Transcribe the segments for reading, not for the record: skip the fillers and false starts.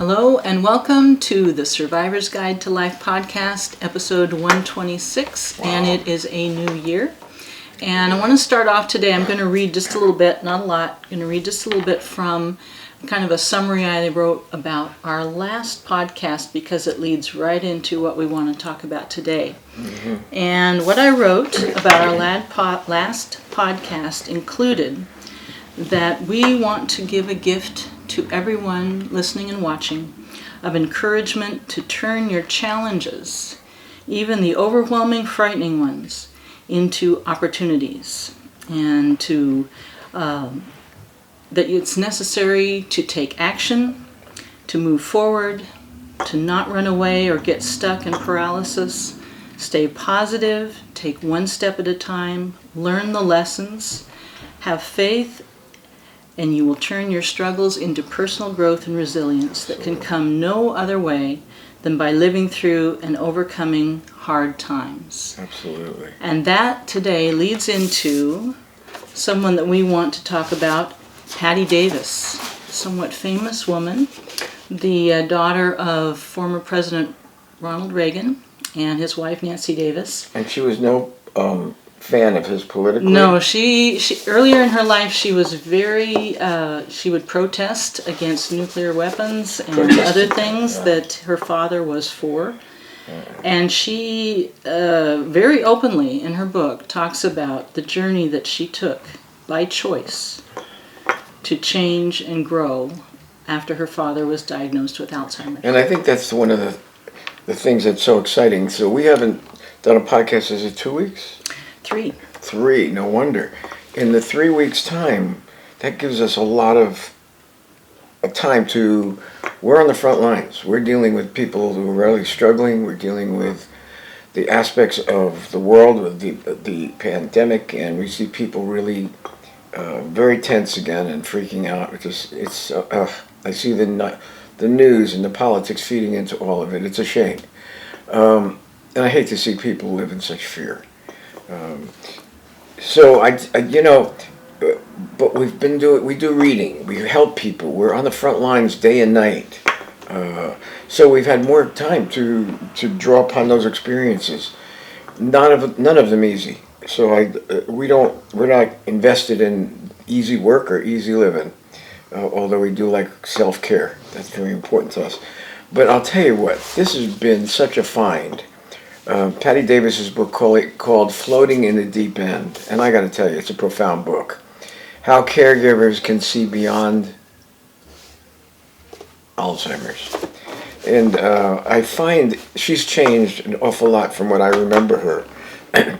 Hello and welcome to the Survivor's Guide to Life podcast, episode 126, and it is a new year. And I want to start off today, I'm going to read just a little bit, not a lot, I'm going to read just a little bit from kind of a summary I wrote about our last podcast because it leads right into what we want to talk about today. And what I wrote about our last podcast included that we want to give a gift to everyone listening and watching of encouragement to turn your challenges, even the overwhelming, frightening ones, into opportunities, and to that it's necessary to take action, to move forward, to not run away or get stuck in paralysis, stay positive, take one step at a time, learn the lessons, have faith, and you will turn your struggles into personal growth and resilience that can come no other way than by living through and overcoming hard times. Absolutely. And that today leads into someone that we want to talk about, Patti Davis, somewhat famous woman, the daughter of former President Ronald Reagan and his wife Nancy Davis. And she was no fan of his politically? No, she earlier in her life she was very, she would protest against nuclear weapons and other things that her father was for. And she very openly in her book talks about the journey that she took by choice to change and grow after her father was diagnosed with Alzheimer's. And I think that's one of the things that's so exciting. So we haven't done a podcast, is it 2 weeks? 3. 3, no wonder. In the 3 weeks' time, that gives us a lot of time to, we're on the front lines. We're dealing with people who are really struggling. We're dealing with the aspects of the world with the pandemic, and we see people really very tense again and freaking out. I see the news and the politics feeding into all of it. It's a shame. And I hate to see people live in such fear. But we do reading, we help people, we're on the front lines day and night. So we've had more time to draw upon those experiences. None of them easy. So we're not invested in easy work or easy living, although we do like SelfCare. That's very important to us. But I'll tell you what, this has been such a find. Patti Davis's book called Floating in the Deep End, and I got to tell you, it's a profound book. How caregivers can see beyond Alzheimer's. And I find she's changed an awful lot from what I remember her.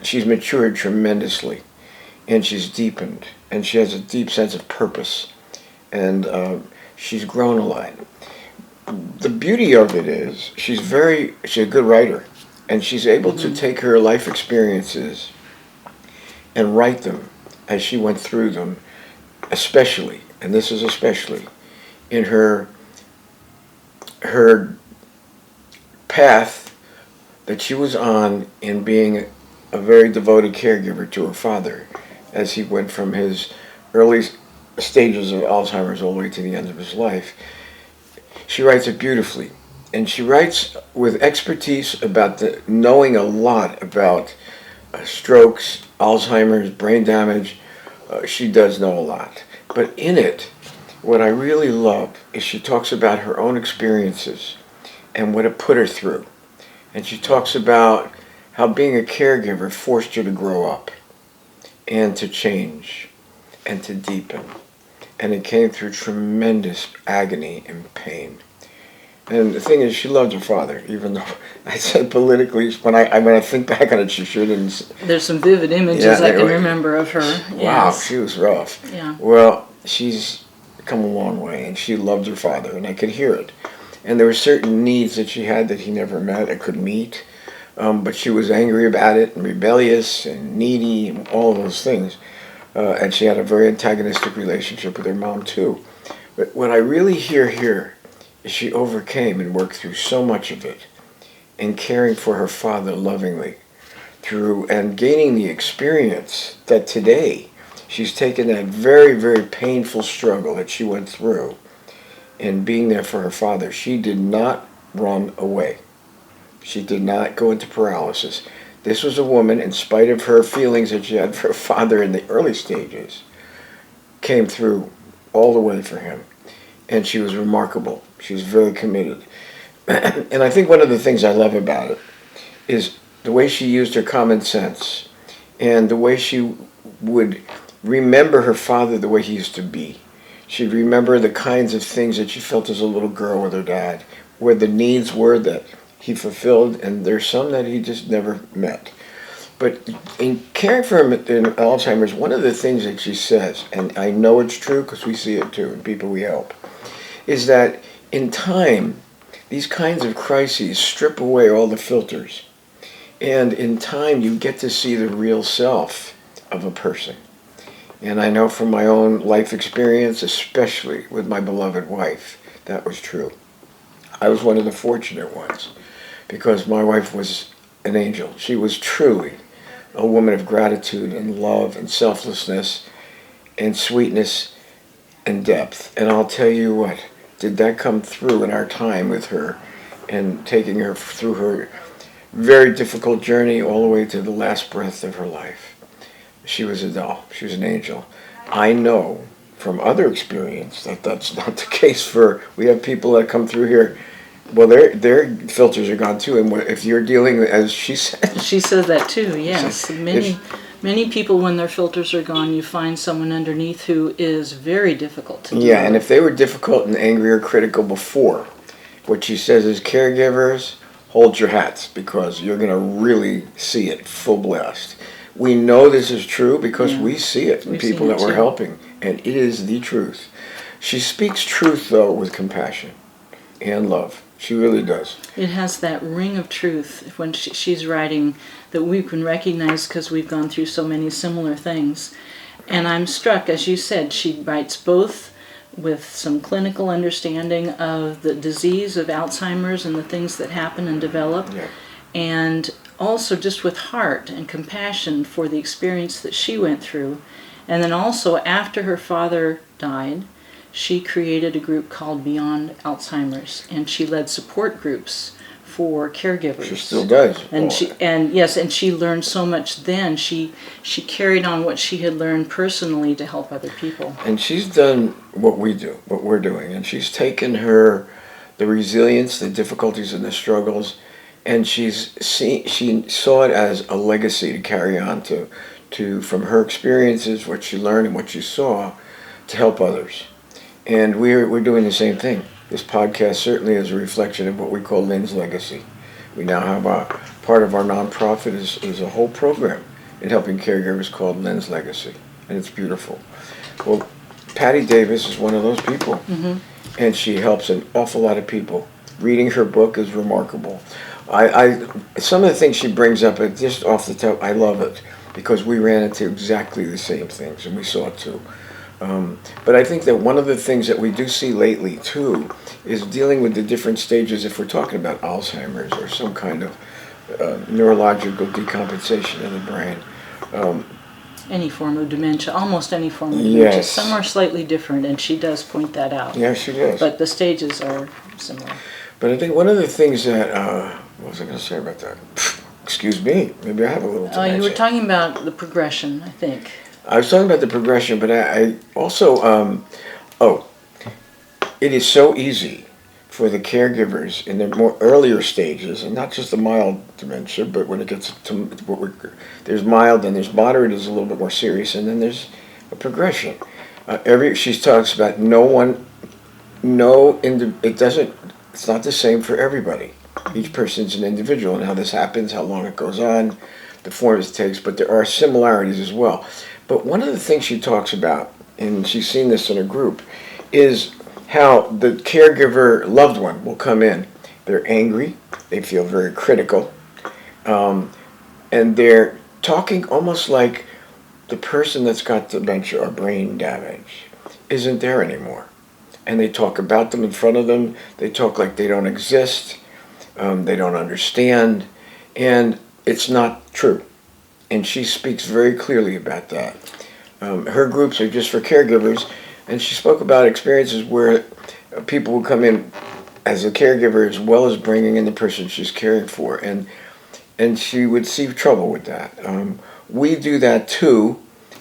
She's matured tremendously, and she's deepened, and she has a deep sense of purpose, and she's grown a lot. The beauty of it is she's a good writer. And she's able to take her life experiences and write them as she went through them, especially, and this is especially, in her path that she was on in being a very devoted caregiver to her father as he went from his early stages of Alzheimer's all the way to the end of his life. She writes it beautifully. And she writes with expertise about knowing a lot about strokes, Alzheimer's, brain damage. She does know a lot. But in it, what I really love is she talks about her own experiences and what it put her through. And she talks about how being a caregiver forced her to grow up and to change and to deepen. And it came through tremendous agony and pain. And the thing is, she loved her father, even though I said politically, when I think back on it, she sure didn't. There's some vivid images I can remember of her. Wow, yes. She was rough. Yeah. Well, she's come a long way, and she loved her father, and I could hear it. And there were certain needs that she had that he never met or could meet, but she was angry about it, and rebellious, and needy, and all of those things. And she had a very antagonistic relationship with her mom, too. But what I really hear here, she overcame and worked through so much of it in caring for her father lovingly through and gaining the experience that today she's taken that very, very painful struggle that she went through and being there for her father. She did not run away. She did not go into paralysis. This was a woman, in spite of her feelings that she had for her father in the early stages, came through all the way for him. And she was remarkable. She was very committed. And I think one of the things I love about it is the way she used her common sense and the way she would remember her father the way he used to be. She'd remember the kinds of things that she felt as a little girl with her dad, where the needs were that he fulfilled, and there's some that he just never met. But in caring for him in Alzheimer's, one of the things that she says, and I know it's true because we see it too in people we help, is that in time, these kinds of crises strip away all the filters. And in time, you get to see the real self of a person. And I know from my own life experience, especially with my beloved wife, that was true. I was one of the fortunate ones because my wife was an angel. She was truly a woman of gratitude and love and selflessness and sweetness and depth. And I'll tell you what, did that come through in our time with her and taking her through her very difficult journey all the way to the last breath of her life. She was a doll. She was an angel. I know from other experience that that's not the case we have people that come through here, well, their filters are gone too. And if you're dealing, as she said. She says that too, yes. Many people, when their filters are gone, you find someone underneath who is very difficult to deal with. And if they were difficult and angry or critical before, what she says is, caregivers, hold your hats because you're going to really see it full blast. We know this is true because we see it in people that we're helping, and it is the truth. She speaks truth, though, with compassion and love. She really does. It has that ring of truth when she's writing that we can recognize because we've gone through so many similar things. And I'm struck, as you said, she writes both with some clinical understanding of the disease of Alzheimer's and the things that happen and develop, and also just with heart and compassion for the experience that she went through. And then also after her father died, she created a group called Beyond Alzheimer's, and she led support groups for caregivers. She still does. And she learned so much then. She carried on what she had learned personally to help other people. And she's done what we do, what we're doing, and she's taken the resilience, the difficulties and the struggles, and she saw it as a legacy to carry on to from her experiences, what she learned and what she saw, to help others. And we're doing the same thing. This podcast certainly is a reflection of what we call Lynn's Legacy. We now have part of our nonprofit is a whole program in helping caregivers called Lynn's Legacy, and it's beautiful. Well, Patti Davis is one of those people, and she helps an awful lot of people. Reading her book is remarkable. Some of the things she brings up, just off the top, I love it because we ran into exactly the same things, and we saw it too. But I think that one of the things that we do see lately, too, is dealing with the different stages, if we're talking about Alzheimer's or some kind of neurological decompensation of the brain. Any form of dementia, almost any form of dementia. Yes. Some are slightly different, and she does point that out. Yeah, she does. But the stages are similar. But I think one of the things that, what was I going to say about that? Excuse me, maybe I have a little dementia. You were talking about the progression, I think. I was talking about the progression, but I also, it is so easy for the caregivers in the more earlier stages, and not just the mild dementia, but when it gets to there's mild and there's moderate is a little bit more serious, and then there's a progression. She talks about it's not the same for everybody. Each person's an individual, and how this happens, how long it goes on, the forms it takes, but there are similarities as well. But one of the things she talks about, and she's seen this in a group, is how the caregiver loved one will come in. They're angry, they feel very critical, and they're talking almost like the person that's got dementia or brain damage isn't there anymore. And they talk about them in front of them, they talk like they don't exist, they don't understand, and it's not true. And she speaks very clearly about that. Her groups are just for caregivers, and she spoke about experiences where people will come in as a caregiver as well as bringing in the person she's caring for, and she would see trouble with that. We do that too.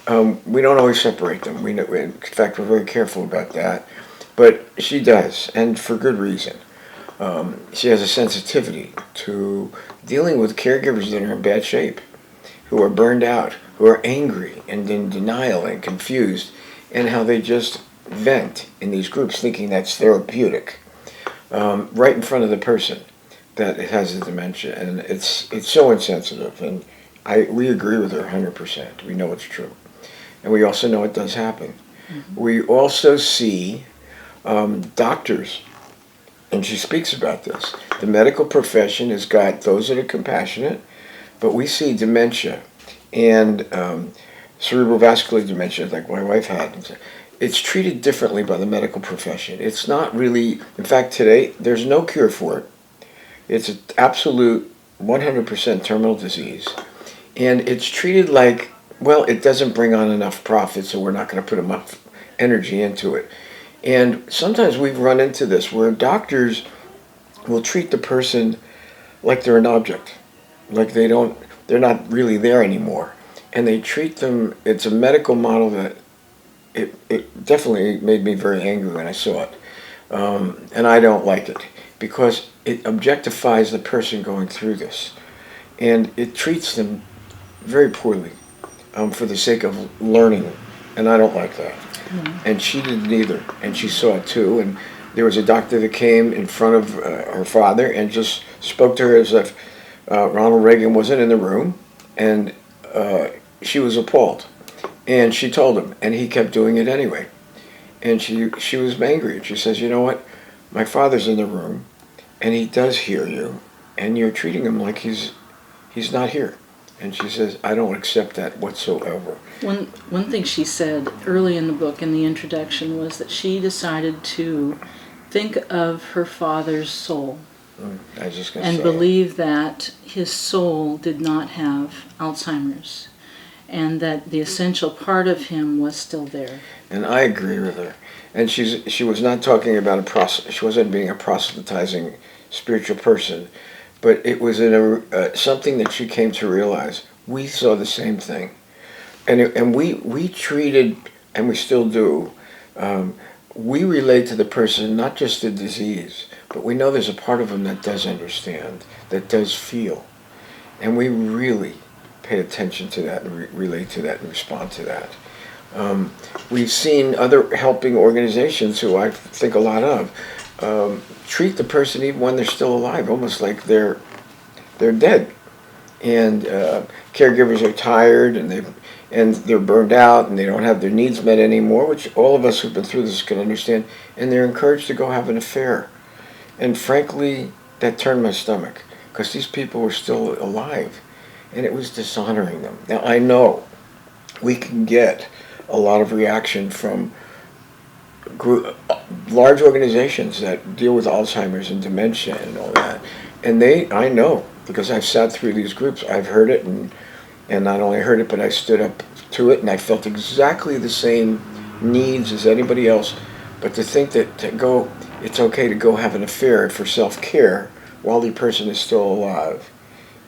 We don't always separate them. We know, in fact, we're very careful about that. But she does, and for good reason. She has a sensitivity to dealing with caregivers that are in bad shape, who are burned out, who are angry and in denial and confused, and how they just vent in these groups thinking that's therapeutic, right in front of the person that has the dementia. And it's so insensitive, and we agree with her 100%. We know it's true. And we also know it does happen. Mm-hmm. We also see doctors, and she speaks about this. The medical profession has got those that are compassionate, but we see dementia and cerebral vascular dementia, like my wife had. It's treated differently by the medical profession. It's not really, in fact, today, there's no cure for it. It's an absolute 100% terminal disease. And it's treated like, well, it doesn't bring on enough profit, so we're not going to put enough energy into it. And sometimes we've run into this where doctors will treat the person like they're an object, like they're not really there anymore. And they treat them, it's a medical model that it definitely made me very angry when I saw it. And I don't like it because it objectifies the person going through this. And it treats them very poorly for the sake of learning. And I don't like that. And she didn't either, and she saw it too. And there was a doctor that came in front of her father and just spoke to her as if Ronald Reagan wasn't in the room, and she was appalled. And she told him, and he kept doing it anyway. And she was angry, and she says, you know what, my father's in the room, and he does hear you, and you're treating him like he's not here. And she says, I don't accept that whatsoever. One thing she said early in the book, in the introduction, was that she decided to think of her father's soul and believe that his soul did not have Alzheimer's, and that the essential part of him was still there. And I agree with her. And she was not talking about she wasn't being a proselytizing spiritual person. But it was something that she came to realize. We saw the same thing. And we treated, and we still do, we relate to the person, not just the disease, but we know there's a part of them that does understand, that does feel. And we really pay attention to that and relate to that and respond to that. We've seen other helping organizations, who I think a lot of, treat the person even when they're still alive, almost like they're dead. And caregivers are tired, and they're burned out, and they don't have their needs met anymore, which all of us who've been through this can understand. And they're encouraged to go have an affair. And frankly, that turned my stomach, because these people were still alive, and it was dishonoring them. Now, I know we can get a lot of reaction from large organizations that deal with Alzheimer's and dementia and all that. And I know, because I've sat through these groups, I've heard it, and not only heard it, but I stood up to it, and I felt exactly the same needs as anybody else. But to think that it's okay to go have an affair for self-care while the person is still alive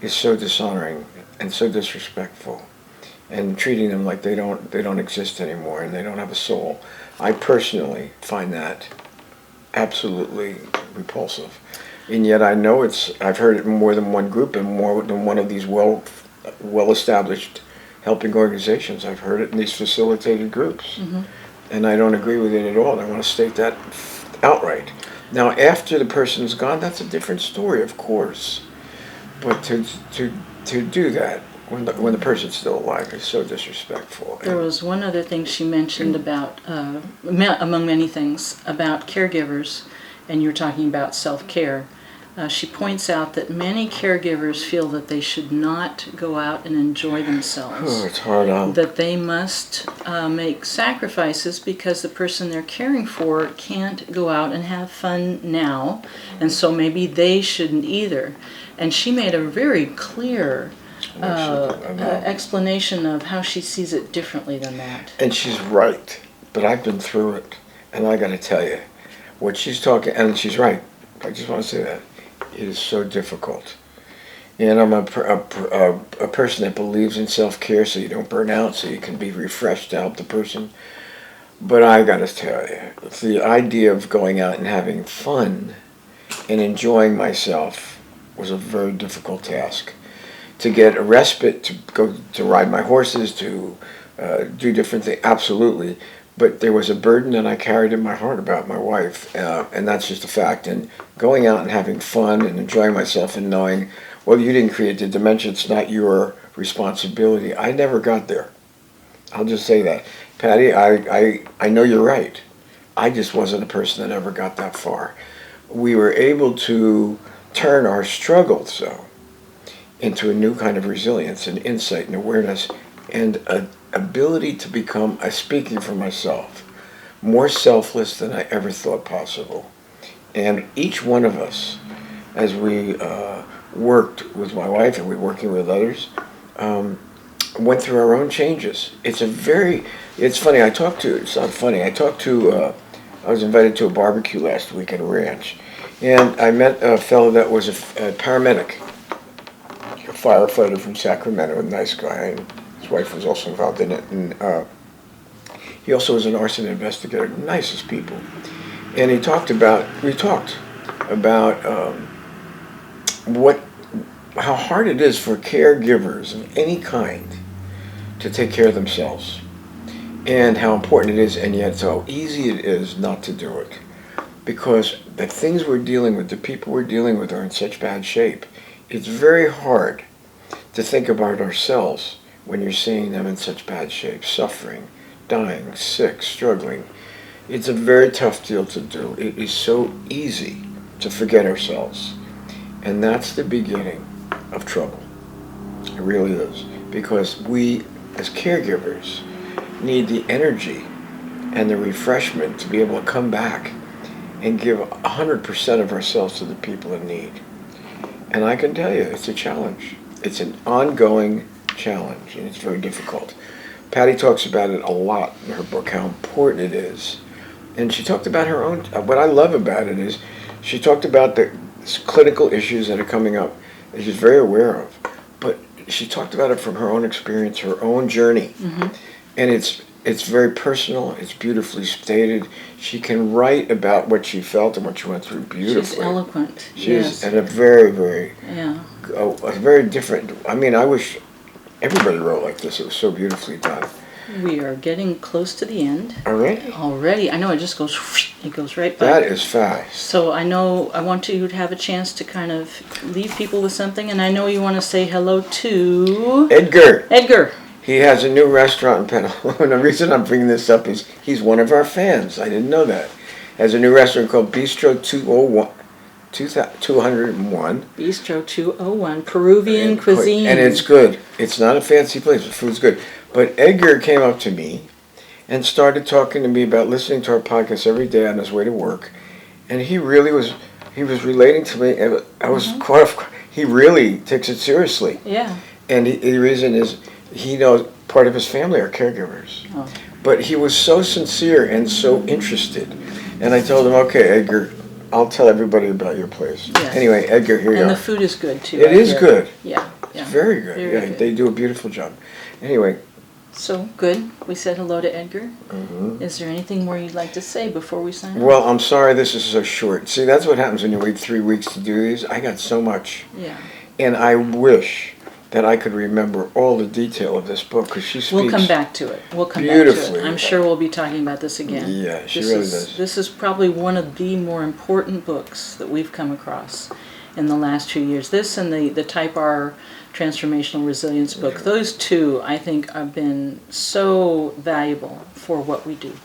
is so dishonoring and so disrespectful, and treating them like they don't exist anymore and they don't have a soul. I personally find that absolutely repulsive. And yet I know I've heard it in more than one group and more than one of these well-established helping organizations. I've heard it in these facilitated groups. Mm-hmm. And I don't agree with it at all. And I want to state that outright. Now, after the person's gone, that's a different story, of course. But to do that when the person's still alive is so disrespectful. There was one other thing she mentioned about, among many things, about caregivers, and you're talking about self-care. She points out that many caregivers feel that they should not go out and enjoy themselves. Oh, it's hard on. That they must make sacrifices because the person they're caring for can't go out and have fun now, and so maybe they shouldn't either. And she made a very clear explanation of how she sees it differently than that. And she's right, but I've been through it, and I got to tell you, what she's talking, and she's right. I just want to say that it is so difficult. And I'm a person that believes in self-care, so you don't burn out, so you can be refreshed to help the person. But I got to tell you, the idea of going out and having fun and enjoying myself was a very difficult task. To get a respite, to go to ride my horses, to do different things, absolutely. But there was a burden that I carried in my heart about my wife, and that's just a fact. And going out and having fun and enjoying myself and knowing, well, you didn't create the dementia, it's not your responsibility. I never got there. I'll just say that. Patti, I know you're right. I just wasn't a person that ever got that far. We were able to turn our struggles, though, into a new kind of resilience and insight and awareness and an ability to become, speaking for myself, more selfless than I ever thought possible. And each one of us, as we worked with my wife and we were working with others, went through our own changes. It's funny, I was invited to a barbecue last week at a ranch, and I met a fellow that was a paramedic, a firefighter from Sacramento, a nice guy, and his wife was also involved in it, and he also was an arson investigator, nicest people. And we talked about how hard it is for caregivers of any kind to take care of themselves, and how important it is, and yet how easy it is not to do it, because the things we're dealing with, the people we're dealing with, are in such bad shape. It's very hard to think about ourselves when you're seeing them in such bad shape, suffering, dying, sick, struggling. It's a very tough deal to do. It is so easy to forget ourselves, and that's the beginning of trouble. It really is, because we as caregivers need the energy and the refreshment to be able to come back and give 100% of ourselves to the people in need. And I can tell you, it's a challenge. It's an ongoing challenge, and it's very difficult. Patti talks about it a lot in her book, how important it is. And she talked about her own, what I love about it is, she talked about the clinical issues that are coming up that she's very aware of. But she talked about it from her own experience, her own journey. Mm-hmm. And it's very personal, it's beautifully stated. She can write about what she felt and what she went through beautifully. She's eloquent. She's and a very, very, yeah. a very different, I mean, I wish everybody wrote like this. It was so beautifully done. We are getting close to the end. Already? I know it just goes, it goes right by. That is fast. So I know I want you to have a chance to kind of leave people with something, and I know you want to say hello to... Edgar. He has a new restaurant in Petaluma. And the reason I'm bringing this up is he's one of our fans. I didn't know that. Has a new restaurant called Bistro 201. Bistro 201, Peruvian cuisine. And it's good. It's not a fancy place, but food's good. But Edgar came up to me and started talking to me about listening to our podcast every day on his way to work. And he was relating to me, and I was caught off. He really takes it seriously. Yeah. And the reason is he knows part of his family are caregivers. Oh. But he was so sincere and so interested. And I told him, okay, Edgar, I'll tell everybody about your place. Yes. Anyway, Edgar, here you are. And the food is good, too. It is good. Yeah. It's very good. Very good. They do a beautiful job. Anyway. So, good. We said hello to Edgar. Mm-hmm. Is there anything more you'd like to say before we sign off? Well, I'm sorry this is so short. See, that's what happens when you wait 3 weeks to do these. I got so much. Yeah. And I wish that I could remember all the detail of this book, because she speaks We'll come back to it. I'm sure we'll be talking about this again. Yeah, she really does. This is probably one of the more important books that we've come across in the last 2 years. This and the Type R Transformational Resilience book. Yeah. Those two, I think, have been so valuable for what we do.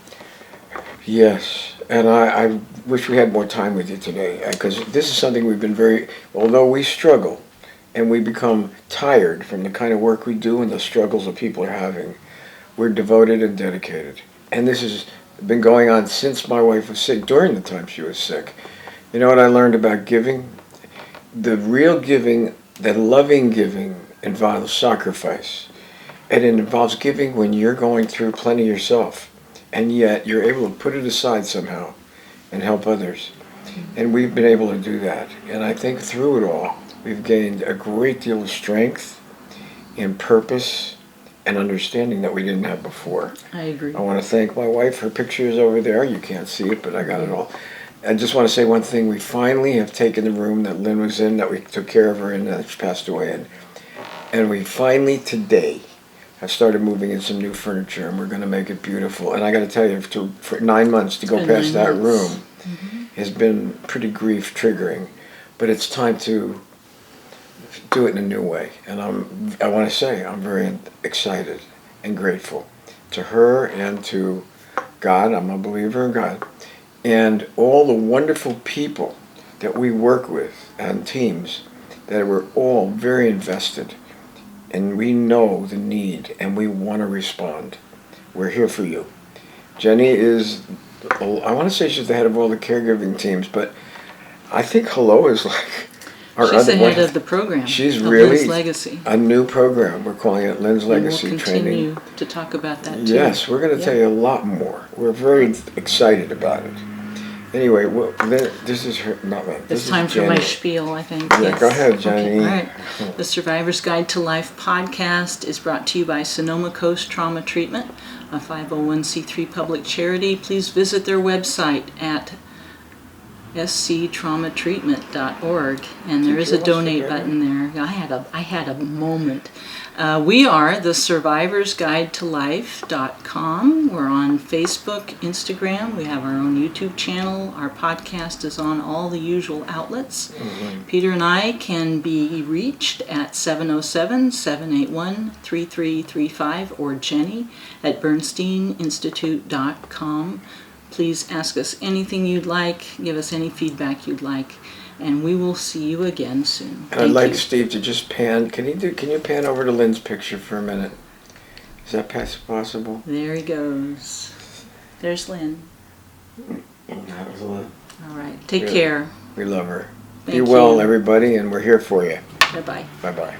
Yes, and I wish we had more time with you today, because this is something we've been although we struggle, and we become tired from the kind of work we do and the struggles that people are having, we're devoted and dedicated. And this has been going on since my wife was sick, during the time she was sick. You know what I learned about giving? The real giving, the loving giving, involves sacrifice. And it involves giving when you're going through plenty yourself. And yet you're able to put it aside somehow and help others. And we've been able to do that. And I think through it all, we've gained a great deal of strength and purpose and understanding that we didn't have before. I agree. I want to thank my wife. Her picture is over there. You can't see it, but I got it all. I just want to say one thing. We finally have taken the room that Lynn was in, that we took care of her in, that she passed away in. And we finally, today, have started moving in some new furniture, and we're going to make it beautiful. And I got to tell you, for 9 months to go past that room has been pretty grief triggering. But it's time to do it in a new way. And I want to say I'm very excited and grateful to her and to God. I'm a believer in God. And all the wonderful people that we work with and teams that were all very invested. And we know the need and we want to respond. We're here for you. Jenny is, I want to say she's the head of all the caregiving teams, but I think Hello is like our She's other the one. head of the program. She's of really Lynn's Legacy. a new program. We're calling it Lynn's And Legacy we'll Training. continue to talk about that too. Yes, we're going to tell you a lot more. We're very excited about it. Anyway, this is her. Not Lynn. It's time for my spiel, I think. Yeah, Yes. go ahead, Jenny. Okay. All right. The Survivor's Guide to Life podcast is brought to you by Sonoma Coast Trauma Treatment, a 501c3 public charity. Please visit their website at sctraumatreatment.org, and there is a donate button there. I had a moment. We are the survivorsguidetolife.com. We're on Facebook, Instagram. We have our own YouTube channel. Our podcast is on all the usual outlets. Peter and I can be reached at 707-781-3335 or Jenny at bernsteininstitute.com. Please ask us anything you'd like, give us any feedback you'd like, and we will see you again soon. And I'd like Steve to just pan. Can you pan over to Lynn's picture for a minute? Is that possible? There he goes. There's Lynn. That was Lynn. All right. Take care. We love her. Thank Be well, you. everybody, and we're here for you. Bye-bye. Bye-bye.